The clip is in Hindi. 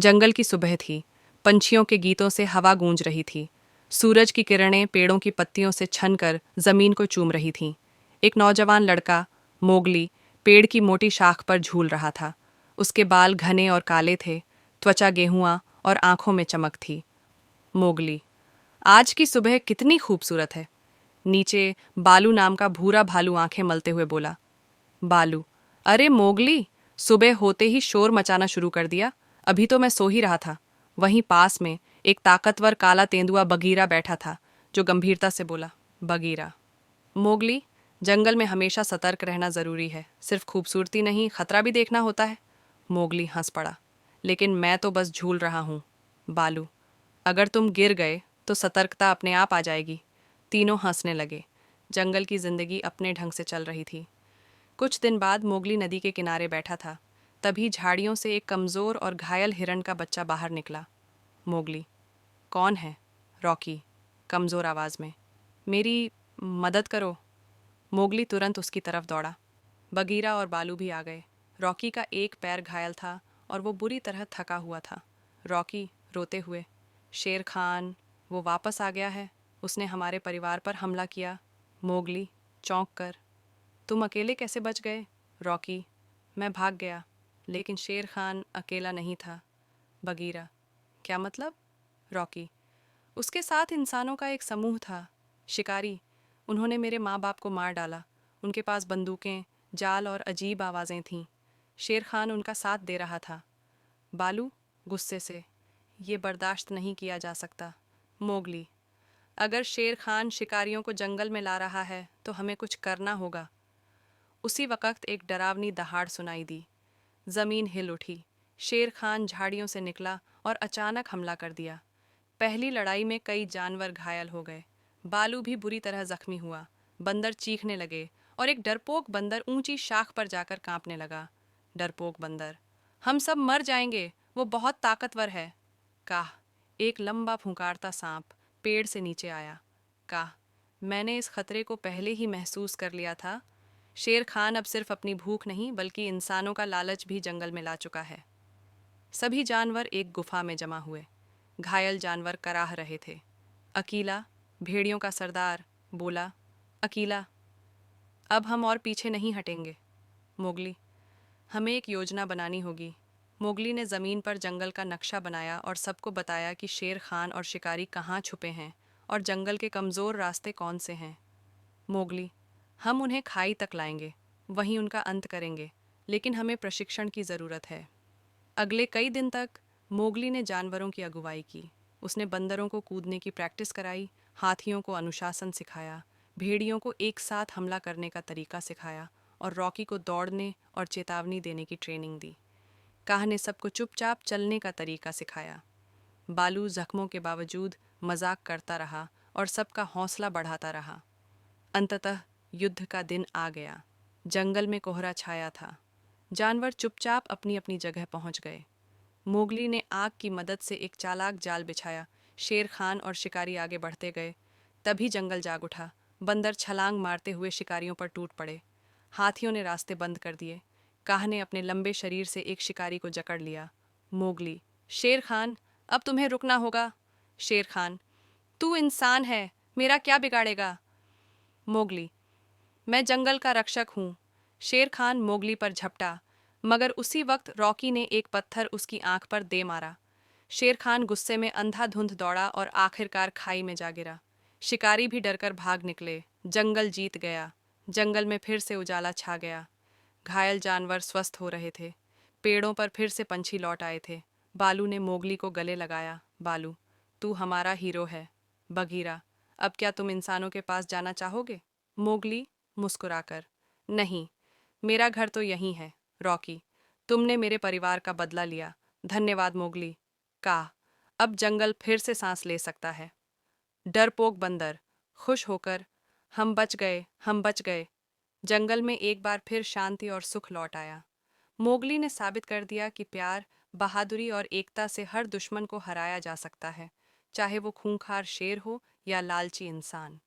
जंगल की सुबह थी। पंछियों के गीतों से हवा गूंज रही थी। सूरज की किरणें पेड़ों की पत्तियों से छन कर जमीन को चूम रही थीं। एक नौजवान लड़का, मोगली, पेड़ की मोटी शाख पर झूल रहा था। उसके बाल घने और काले थे, त्वचा गेहुआ और आंखों में चमक थी। मोगली, आज की सुबह कितनी खूबसूरत है। नीचे बालू नाम का भूरा भालू आंखें मलते हुए बोला। बालू, अरे मोगली, सुबह होते ही शोर मचाना शुरू कर दिया। अभी तो मैं सो ही रहा था। वहीं पास में एक ताकतवर काला तेंदुआ बगीरा बैठा था, जो गंभीरता से बोला। बगीरा, मोगली, जंगल में हमेशा सतर्क रहना जरूरी है। सिर्फ खूबसूरती नहीं, खतरा भी देखना होता है। मोगली हंस पड़ा। लेकिन मैं तो बस झूल रहा हूँ। बालू, अगर तुम गिर गए तो सतर्कता अपने आप आ जाएगी। तीनों हंसने लगे। जंगल की जिंदगी अपने ढंग से चल रही थी। कुछ दिन बाद मोगली नदी के किनारे बैठा था। तभी झाड़ियों से एक कमजोर और घायल हिरण का बच्चा बाहर निकला। मोगली, कौन है? रॉकी, कमजोर आवाज में। मेरी मदद करो। मोगली तुरंत उसकी तरफ दौड़ा। बगीरा और बालू भी आ गए। रॉकी का एक पैर घायल था और वो बुरी तरह थका हुआ था। रॉकी रोते हुए, शेर खान, वो वापस आ गया है। उसने हमारे परिवार पर हमला किया। मोगली चौंक कर, तुम अकेले कैसे बच गए? रॉकी, मैं भाग गया, लेकिन शेर खान अकेला नहीं था। बगीरा, क्या मतलब? रॉकी, उसके साथ इंसानों का एक समूह था, शिकारी। उन्होंने मेरे माँ बाप को मार डाला। उनके पास बंदूकें, जाल और अजीब आवाज़ें थीं। शेर खान उनका साथ दे रहा था। बालू गुस्से से, ये बर्दाश्त नहीं किया जा सकता। मोगली, अगर शेर खान शिकारियों को जंगल में ला रहा है तो हमें कुछ करना होगा। उसी वक्त एक डरावनी दहाड़ सुनाई दी। जमीन हिल उठी। शेर खान झाड़ियों से निकला और अचानक हमला कर दिया। पहली लड़ाई में कई जानवर घायल हो गए। बालू भी बुरी तरह जख्मी हुआ। बंदर चीखने लगे और एक डरपोक बंदर ऊंची शाख पर जाकर कांपने लगा। डरपोक बंदर, हम सब मर जाएंगे, वो बहुत ताकतवर है। काह, एक लंबा फुंकारता सांप पेड़ से नीचे आया। काह, मैंने इस खतरे को पहले ही महसूस कर लिया था। शेर खान अब सिर्फ अपनी भूख नहीं बल्कि इंसानों का लालच भी जंगल में ला चुका है। सभी जानवर एक गुफा में जमा हुए। घायल जानवर कराह रहे थे। अकीला, भेड़ियों का सरदार, बोला, अकीला, अब हम और पीछे नहीं हटेंगे। मोगली, हमें एक योजना बनानी होगी। मोगली ने ज़मीन पर जंगल का नक्शा बनाया और सबको बताया कि शेर खान और शिकारी कहाँ छुपे हैं और जंगल के कमज़ोर रास्ते कौन से हैं। मोगली, हम उन्हें खाई तक लाएंगे, वहीं उनका अंत करेंगे, लेकिन हमें प्रशिक्षण की ज़रूरत है। अगले कई दिन तक मोगली ने जानवरों की अगुवाई की। उसने बंदरों को कूदने की प्रैक्टिस कराई, हाथियों को अनुशासन सिखाया, भेड़ियों को एक साथ हमला करने का तरीका सिखाया और रॉकी को दौड़ने और चेतावनी देने की ट्रेनिंग दी। काह ने सबको चुपचाप चलने का तरीका सिखाया। बालू जख्मों के बावजूद मजाक करता रहा और सबका हौसला बढ़ाता रहा। अंततः युद्ध का दिन आ गया। जंगल में कोहरा छाया था। जानवर चुपचाप अपनी अपनी जगह पहुंच गए। मोगली ने आग की मदद से एक चालाक जाल बिछाया। शेर खान और शिकारी आगे बढ़ते गए। तभी जंगल जाग उठा। बंदर छलांग मारते हुए शिकारियों पर टूट पड़े। हाथियों ने रास्ते बंद कर दिए। काह ने अपने लंबे शरीर से एक शिकारी को जकड़ लिया। मोगली, शेर खान, अब तुम्हें रुकना होगा। शेर खान, तू इंसान है, मेरा क्या बिगाड़ेगा? मोगली, मैं जंगल का रक्षक हूँ। शेर खान मोगली पर झपटा, मगर उसी वक्त रॉकी ने एक पत्थर उसकी आंख पर दे मारा। शेर खान गुस्से में अंधाधुंध दौड़ा और आखिरकार खाई में जा गिरा। शिकारी भी डरकर भाग निकले। जंगल जीत गया। जंगल में फिर से उजाला छा गया। घायल जानवर स्वस्थ हो रहे थे। पेड़ों पर फिर से पंछी लौट आए थे। बालू ने मोगली को गले लगाया। बालू, तू हमारा हीरो है। बगीरा, अब क्या तुम इंसानों के पास जाना चाहोगे? मोगली मुस्कुराकर, नहीं, मेरा घर तो यहीं है। रॉकी, तुमने मेरे परिवार का बदला लिया। धन्यवाद मोगली। काह, अब जंगल फिर से सांस ले सकता है। डरपोक बंदर खुश होकर, हम बच गए, हम बच गए। जंगल में एक बार फिर शांति और सुख लौट आया। मोगली ने साबित कर दिया कि प्यार, बहादुरी और एकता से हर दुश्मन को हराया जा सकता है, चाहे वो खूंखार शेर हो या लालची इंसान।